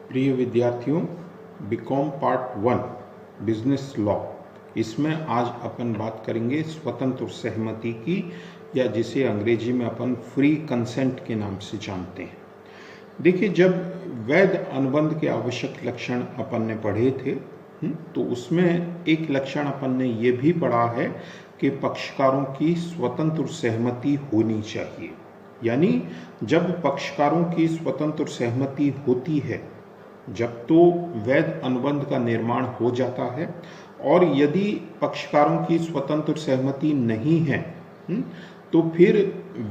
प्रिय विद्यार्थियों, BCom part 1 business law, इसमें आज अपन बात करेंगे स्वतंत्र सहमति की, या जिसे अंग्रेजी में अपन फ्री कंसेंट के नाम से जानते हैं। देखिए, जब वैध अनुबंध के आवश्यक लक्षण अपन ने पढ़े थे तो उसमें एक लक्षण अपन ने ये भी पढ़ा है कि पक्षकारों की स्वतंत्र सहमति होनी चाहिए। यानी जब पक्षकारों की स्वतंत्र सहमति होती है, जब तो वैध अनुबंध का निर्माण हो जाता है, और यदि पक्षकारों की स्वतंत्र सहमति नहीं है तो फिर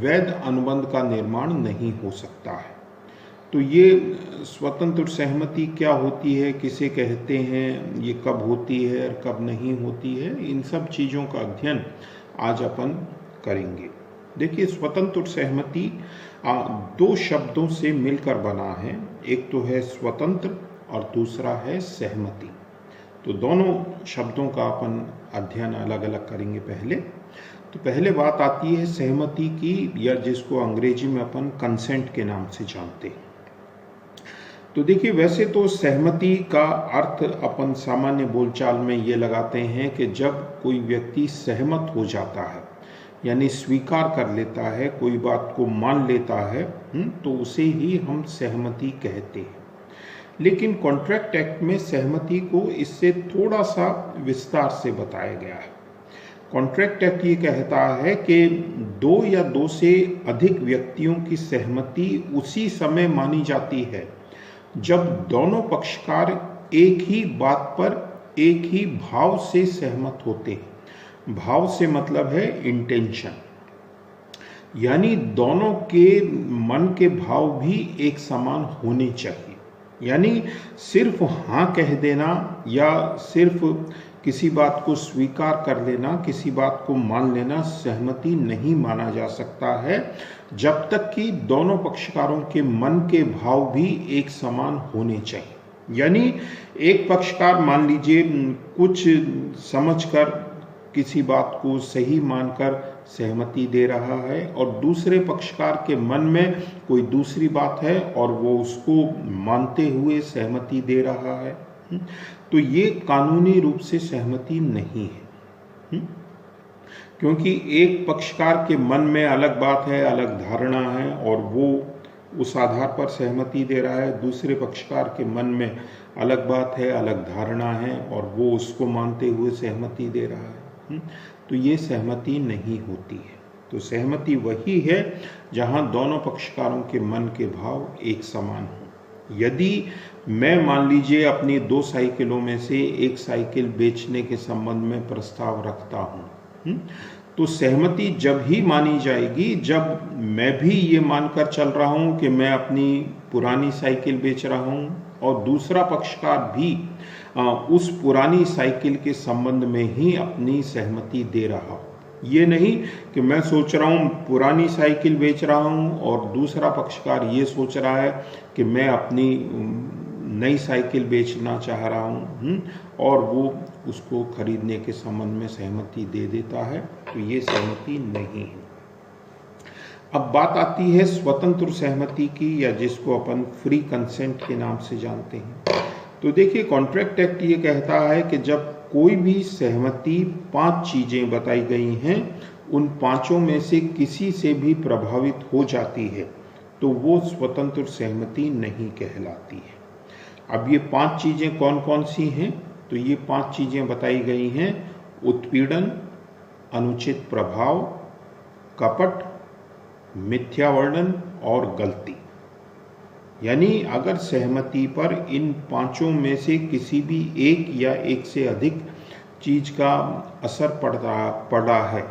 वैध अनुबंध का निर्माण नहीं हो सकता है। तो ये स्वतंत्र सहमति क्या होती है, किसे कहते हैं, ये कब होती है और कब नहीं होती है, इन सब चीज़ों का अध्ययन आज अपन करेंगे। देखिए, स्वतंत्र सहमति दो शब्दों से मिलकर बना है। एक तो है स्वतंत्र और दूसरा है सहमति। तो दोनों शब्दों का अपन अध्ययन अलग अलग करेंगे। तो पहले बात आती है सहमति की, या जिसको अंग्रेजी में अपन कंसेंट के नाम से जानते हैं। तो देखिए, वैसे तो सहमति का अर्थ अपन सामान्य बोलचाल में ये लगाते हैं कि जब कोई व्यक्ति सहमत हो जाता है, यानी स्वीकार कर लेता है, कोई बात को मान लेता है, तो उसे ही हम सहमति कहते हैं। लेकिन कॉन्ट्रैक्ट एक्ट में सहमति को इससे थोड़ा सा विस्तार से बताया गया है। कॉन्ट्रैक्ट एक्ट ये कहता है कि दो या दो से अधिक व्यक्तियों की सहमति उसी समय मानी जाती है जब दोनों पक्षकार एक ही बात पर एक ही भाव से सहमत होते हैं। भाव से मतलब है इंटेंशन, यानी दोनों के मन के भाव भी एक समान होने चाहिए। यानी सिर्फ हाँ कह देना या सिर्फ किसी बात को स्वीकार कर लेना, किसी बात को मान लेना सहमति नहीं माना जा सकता है, जब तक कि दोनों पक्षकारों के मन के भाव भी एक समान होने चाहिए। यानी एक पक्षकार मान लीजिए कुछ समझकर किसी बात को सही मानकर सहमति दे रहा है, और दूसरे पक्षकार के मन में कोई दूसरी बात है और वो उसको मानते हुए सहमति दे रहा है, तो ये कानूनी रूप से सहमति नहीं है। क्योंकि एक पक्षकार के मन में अलग बात है, अलग धारणा है, और वो उस आधार पर सहमति दे रहा है। दूसरे पक्षकार के मन में अलग बात है, अलग धारणा है, और वो उसको मानते हुए सहमति दे रहा है। तो ये सहमति नहीं होती है। तो सहमति वही है जहां दोनों पक्षकारों के मन के भाव एक समान हो। यदि मैं मान लीजिए अपनी 2 साइकिलों में से एक साइकिल बेचने के संबंध में प्रस्ताव रखता हूं, तो सहमति जब ही मानी जाएगी जब मैं भी ये मानकर चल रहा हूं कि मैं अपनी पुरानी साइकिल बेच रहा हूं, और दूसरा पक्षकार भी उस पुरानी साइकिल के संबंध में ही अपनी सहमति दे रहा हो। ये नहीं कि मैं सोच रहा हूँ पुरानी साइकिल बेच रहा हूँ और दूसरा पक्षकार ये सोच रहा है कि मैं अपनी नई साइकिल बेचना चाह रहा हूँ, और वो उसको खरीदने के संबंध में सहमति दे देता है। तो ये सहमति नहीं है। अब बात आती है स्वतंत्र सहमति की, या जिसको अपन फ्री कंसेंट के नाम से जानते हैं। तो देखिए, कॉन्ट्रैक्ट एक्ट ये कहता है कि जब कोई भी सहमति 5 चीजें बताई गई हैं, उन 5 में से किसी से भी प्रभावित हो जाती है तो वो स्वतंत्र सहमति नहीं कहलाती है। अब ये 5 चीजें कौन कौन सी हैं? तो ये 5 चीजें बताई गई हैं: उत्पीड़न, अनुचित प्रभाव, कपट, मिथ्या वर्णन और गलती। यानी अगर सहमति पर इन 5 में से किसी भी एक या एक से अधिक चीज का असर पड़ा है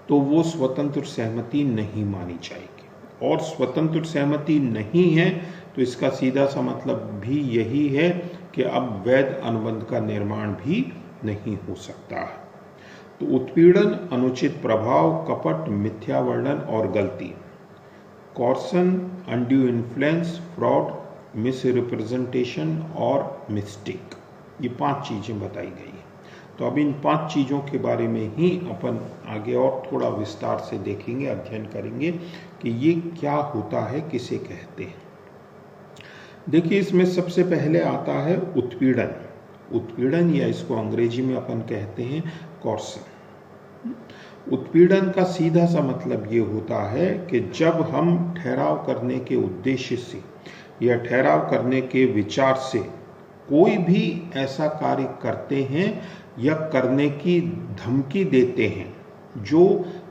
तो वो स्वतंत्र सहमति नहीं मानी जाएगी। और स्वतंत्र सहमति नहीं है तो इसका सीधा सा मतलब भी यही है कि अब वैध अनुबंध का निर्माण भी नहीं हो सकता है। तो उत्पीड़न, अनुचित प्रभाव, कपट, मिथ्या वर्णन और गलती, कॉर्सन, अनड्यू इन्फ्लुएंस, फ्रॉड, मिसरिप्रेजेंटेशन और मिस्टेक, ये 5 चीजें बताई गई हैं। तो अब इन 5 चीजों के बारे में ही अपन आगे और थोड़ा विस्तार से देखेंगे, अध्ययन करेंगे कि ये क्या होता है, किसे कहते हैं। देखिए, इसमें सबसे पहले आता है उत्पीड़न। उत्पीड़न, या इसको अंग्रेजी में अपन कहते हैं कॉर्सन। उत्पीड़न का सीधा सा मतलब ये होता है कि जब हम ठहराव करने के उद्देश्य से या ठहराव करने के विचार से कोई भी ऐसा कार्य करते हैं या करने की धमकी देते हैं जो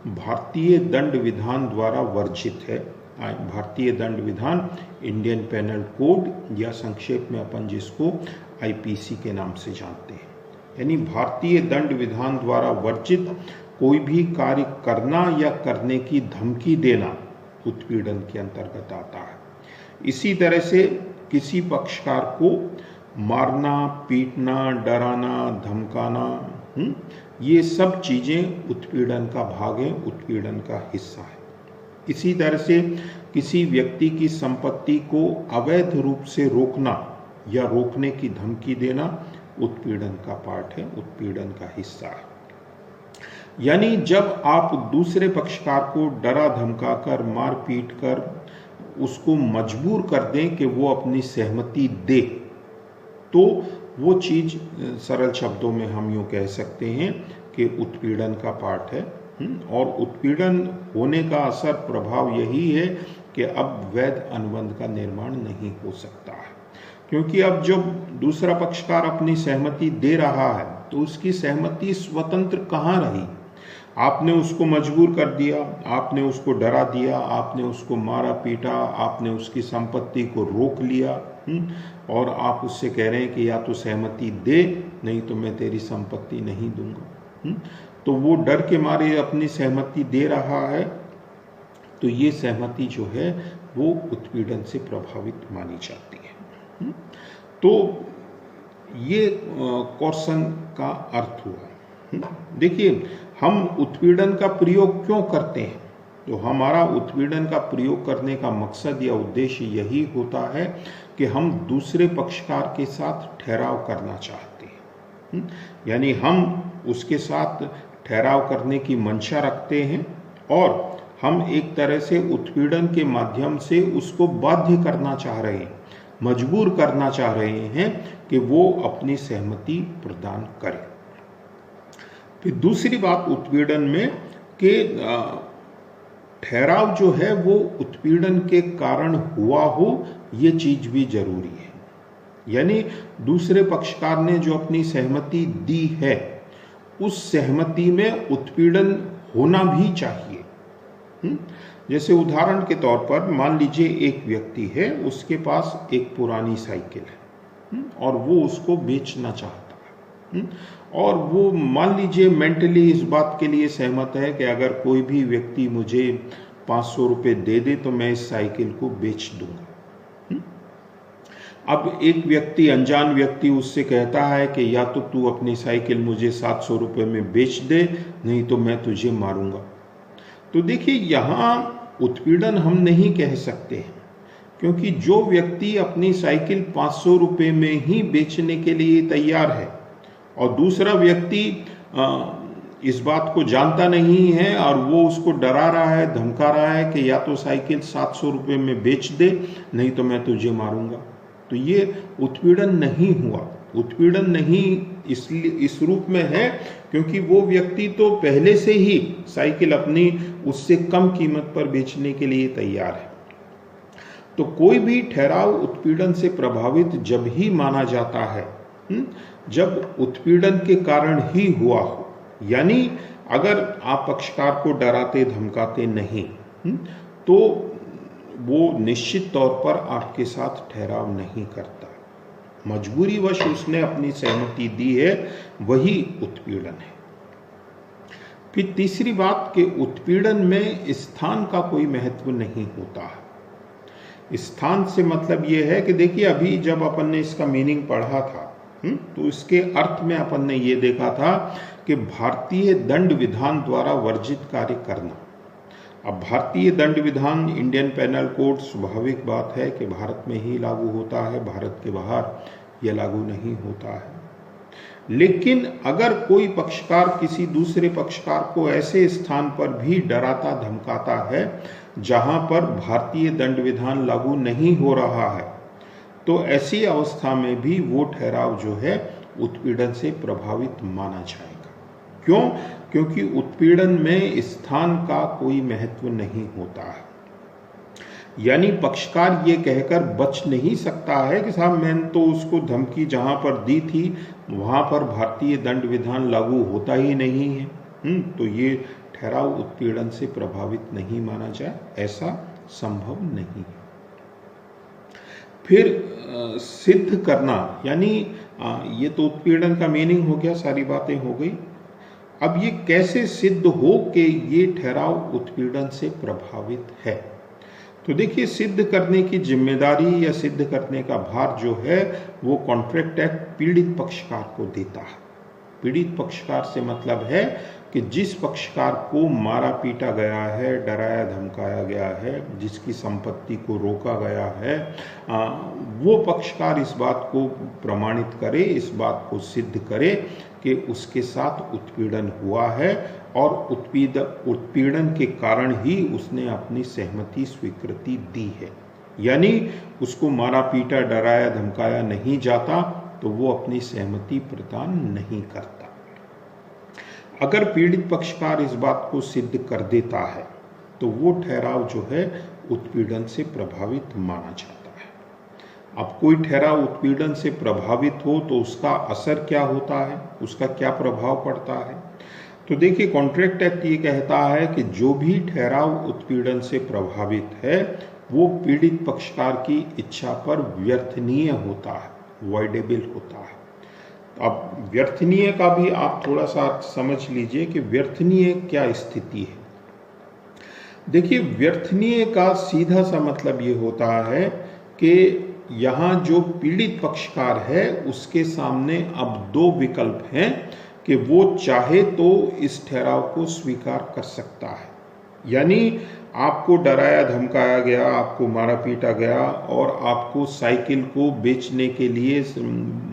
भारतीय दंड विधान द्वारा वर्जित है। भारतीय दंड विधान, इंडियन पेनल कोड, या संक्षेप में अपन जिसको आईपीसी के नाम से जानते हैं, यानी भारतीय दंड विधान द्वारा वर्जित कोई भी कार्य करना या करने की धमकी देना उत्पीड़न के अंतर्गत आता है। इसी तरह से किसी पक्षकार को मारना, पीटना, डराना, धमकाना, ये सब चीजें उत्पीड़न का भाग है, उत्पीड़न का हिस्सा है। इसी तरह से किसी व्यक्ति की संपत्ति को अवैध रूप से रोकना या रोकने की धमकी देना उत्पीड़न का पार्ट है, उत्पीड़न का हिस्सा है। यानी जब आप दूसरे पक्षकार को डरा धमकाकर, मार पीट कर उसको मजबूर कर दें कि वो अपनी सहमति दे, तो वो चीज सरल शब्दों में हम यूँ कह सकते हैं कि उत्पीड़न का पार्ट है। और उत्पीड़न होने का असर, प्रभाव यही है कि अब वैध अनुबंध का निर्माण नहीं हो सकता है, क्योंकि अब जब दूसरा पक्षकार अपनी सहमति दे रहा है तो उसकी सहमति स्वतंत्र कहाँ रही। आपने उसको मजबूर कर दिया, आपने उसको डरा दिया, आपने उसको मारा पीटा, आपने उसकी संपत्ति को रोक लिया, और आप उससे कह रहे हैं कि या तो सहमति दे, नहीं तो मैं तेरी संपत्ति नहीं दूंगा। तो वो डर के मारे अपनी सहमति दे रहा है, तो ये सहमति जो है वो उत्पीड़न से प्रभावित मानी जाती है। तो ये कॉर्सन का अर्थ हुआ। देखिए, हम उत्पीड़न का प्रयोग क्यों करते हैं? तो हमारा उत्पीड़न का प्रयोग करने का मकसद या उद्देश्य यही होता है कि हम दूसरे पक्षकार के साथ ठहराव करना चाहते हैं, यानी हम उसके साथ ठहराव करने की मंशा रखते हैं और हम एक तरह से उत्पीड़न के माध्यम से उसको बाध्य करना चाह रहे हैं, मजबूर करना चाह रहे हैं कि वो अपनी सहमति प्रदान करे। फिर दूसरी बात उत्पीड़न में कि ठहराव जो है वो उत्पीड़न के कारण हुआ हो, ये चीज भी जरूरी है। यानी दूसरे पक्षकार ने जो अपनी सहमति दी है, उस सहमति में उत्पीड़न होना भी चाहिए। जैसे उदाहरण के तौर पर मान लीजिए एक व्यक्ति है, उसके पास एक पुरानी साइकिल है और वो उसको बेचना चाहता है, और वो मान लीजिए मेंटली इस बात के लिए सहमत है कि अगर कोई भी व्यक्ति मुझे 500 रुपये दे दे तो मैं इस साइकिल को बेच दूंगा। अब एक व्यक्ति, अनजान व्यक्ति उससे कहता है कि या तो तू अपनी साइकिल मुझे 700 रुपये में बेच दे, नहीं तो मैं तुझे मारूंगा। तो देखिए, यहाँ उत्पीड़न हम नहीं कह सकते हैं, क्योंकि जो व्यक्ति अपनी साइकिल 500 रुपये में ही बेचने के लिए तैयार है और दूसरा व्यक्ति इस बात को जानता नहीं है और वो उसको डरा रहा है, धमका रहा है कि या तो साइकिल 700 रुपये में बेच दे, नहीं तो मैं तुझे मारूंगा, तो ये उत्पीड़न नहीं हुआ। उत्पीड़न नहीं इसलिए इस रूप में है क्योंकि वो व्यक्ति तो पहले से ही साइकिल अपनी उससे कम कीमत पर बेचने के लिए तैयार है। तो कोई भी ठहराव उत्पीड़न से प्रभावित जब ही माना जाता है जब उत्पीड़न के कारण ही हुआ हो। यानी अगर आप पक्षकार को डराते धमकाते नहीं तो वो निश्चित तौर पर आपके साथ ठहराव नहीं करता, मजबूरीवश उसने अपनी सहमति दी है, वही उत्पीड़न है। फिर तीसरी बात कि उत्पीड़न में स्थान का कोई महत्व नहीं होता है। स्थान से मतलब ये है कि देखिए, अभी जब अपन ने इसका मीनिंग पढ़ा था तो इसके अर्थ में अपन ने ये देखा था कि भारतीय दंड विधान द्वारा वर्जित कार्य करना। अब भारतीय दंड विधान, इंडियन पेनल कोड, स्वाभाविक बात है कि भारत में ही लागू होता है, भारत के बाहर यह लागू नहीं होता है। लेकिन अगर कोई पक्षकार किसी दूसरे पक्षकार को ऐसे स्थान पर भी डराता धमकाता है जहां पर भारतीय दंड विधान लागू नहीं हो रहा है, तो ऐसी अवस्था में भी वो ठहराव जो है उत्पीड़न से प्रभावित माना जाएगा। क्यों? क्योंकि उत्पीड़न में स्थान का कोई महत्व नहीं होता है। यानी पक्षकार ये कहकर बच नहीं सकता है कि साहब मैंने तो उसको धमकी जहां पर दी थी वहां पर भारतीय दंड विधान लागू होता ही नहीं है, तो ये ठहराव उत्पीड़न से प्रभावित नहीं माना जाए, ऐसा संभव नहीं है। फिर सिद्ध करना, यानी ये तो उत्पीड़न का मीनिंग हो गया, सारी बातें हो गई। अब ये कैसे सिद्ध हो कि ये ठहराव उत्पीड़न से प्रभावित है? तो देखिए, सिद्ध करने की जिम्मेदारी या सिद्ध करने का भार जो है वो कॉन्ट्रैक्ट एक्ट पीड़ित पक्षकार को देता है। पीड़ित पक्षकार से मतलब है कि जिस पक्षकार को मारा पीटा गया है, डराया धमकाया गया है, जिसकी संपत्ति को रोका गया है, वो पक्षकार इस बात को प्रमाणित करे, इस बात को सिद्ध करे कि उसके साथ उत्पीड़न हुआ है और उत्पीड़न के कारण ही उसने अपनी सहमति स्वीकृति दी है। यानी उसको मारा पीटा डराया धमकाया नहीं जाता तो वो अपनी सहमति प्रदान नहीं करता। अगर पीड़ित पक्षकार इस बात को सिद्ध कर देता है तो वो ठहराव जो है उत्पीड़न से प्रभावित माना जाता है। अब कोई ठहराव उत्पीड़न से प्रभावित हो तो उसका असर क्या होता है, उसका क्या प्रभाव पड़ता है? तो देखिए, कॉन्ट्रैक्ट एक्ट ये कहता है कि जो भी ठहराव उत्पीड़न से प्रभावित है वो पीड़ित पक्षकार की इच्छा पर व्यर्थनीय होता है, वॉइडेबल होता है। अब व्यर्थनीय का भी आप थोड़ा सा समझ लीजिए कि व्यर्थनीय क्या स्थिति है। देखिए, व्यर्थनीय का सीधा सा मतलब ये होता है कि यहाँ जो पीड़ित पक्षकार है उसके सामने अब दो विकल्प हैं कि वो चाहे तो इस ठहराव को स्वीकार कर सकता है। यानी आपको डराया धमकाया गया, आपको मारा पीटा गया और आपको साइकिल को बेचने के लिए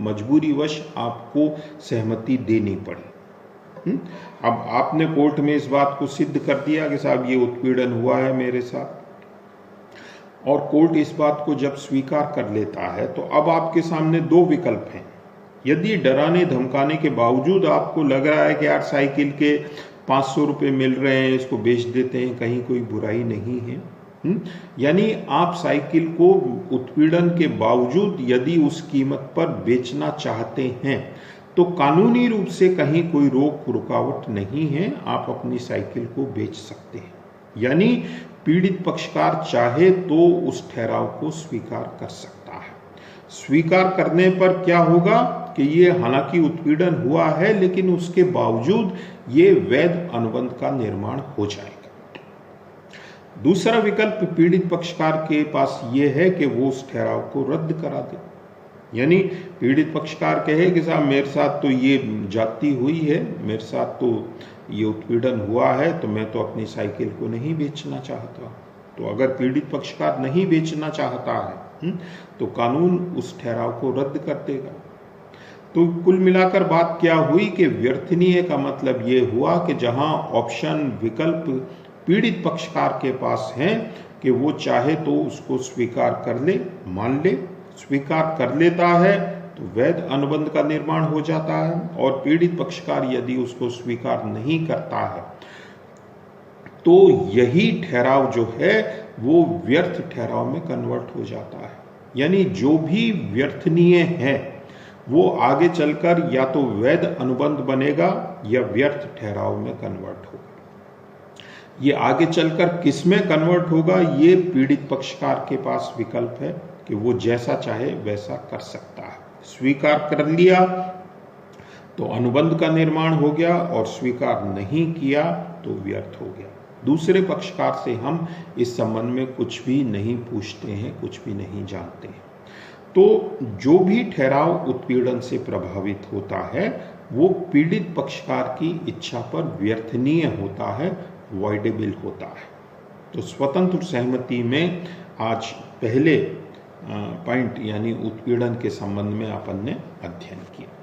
मजबूरीवश आपको सहमति देनी पड़ी। अब आपने कोर्ट में इस बात को सिद्ध कर दिया कि साहब ये उत्पीड़न हुआ है मेरे साथ, और कोर्ट इस बात को जब स्वीकार कर लेता है तो अब आपके सामने दो विकल्प हैं। यदि डराने धमकाने के बावजूद आपको लग रहा है कि यार साइकिल के 500 रुपये मिल रहे हैं, इसको बेच देते हैं, कहीं कोई बुराई नहीं है, यानी आप साइकिल को उत्पीड़न के बावजूद यदि उस कीमत पर बेचना चाहते हैं तो कानूनी रूप से कहीं कोई रोक रुकावट नहीं है, आप अपनी साइकिल को बेच सकते हैं। यानी पीड़ित पक्षकार चाहे तो उस ठहराव को स्वीकार कर सकता है। स्वीकार करने पर क्या होगा कि ये हालांकि उत्पीड़न हुआ है लेकिन उसके बावजूद ये वैध अनुबंध का निर्माण हो जाएगा। दूसरा विकल्प पीड़ित पक्षकार के पास ये है कि वो उस ठहराव को रद्द करा दे। यानी पीड़ित पक्षकार कहे कि साहब मेरे साथ तो ये जाति हुई है, मेरे साथ तो ये उत्पीड़न हुआ है, तो मैं तो अपनी साइकिल को नहीं बेचना चाहता। तो अगर पीड़ित पक्षकार नहीं बेचना चाहता है तो कानून उस ठहराव को रद्द कर देगा। तो कुल मिलाकर बात क्या हुई कि व्यर्थनीय का मतलब ये हुआ कि जहां ऑप्शन विकल्प पीड़ित पक्षकार के पास हैं कि वो चाहे तो उसको स्वीकार कर ले, मान ले, स्वीकार कर लेता है तो वैध अनुबंध का निर्माण हो जाता है, और पीड़ित पक्षकार यदि उसको स्वीकार नहीं करता है तो यही ठहराव जो है वो व्यर्थ ठहराव में कन्वर्ट हो जाता है। यानी जो भी व्यर्थनीय है वो आगे चलकर या तो वैध अनुबंध बनेगा या व्यर्थ ठहराव में कन्वर्ट होगा। ये आगे चलकर किस में कन्वर्ट होगा, ये पीड़ित पक्षकार के पास विकल्प है कि वो जैसा चाहे वैसा कर सकता है। स्वीकार कर लिया तो अनुबंध का निर्माण हो गया और स्वीकार नहीं किया तो व्यर्थ हो गया। दूसरे पक्षकार से हम इस संबंध में कुछ भी नहीं पूछते हैं, कुछ भी नहीं जानते हैं। तो जो भी ठहराव उत्पीड़न से प्रभावित होता है वो पीड़ित पक्षकार की इच्छा पर व्यर्थनीय होता है, वॉइडेबल होता है। तो स्वतंत्र सहमति में आज पहले पॉइंट यानी उत्पीड़न के संबंध में अपन ने अध्ययन किया।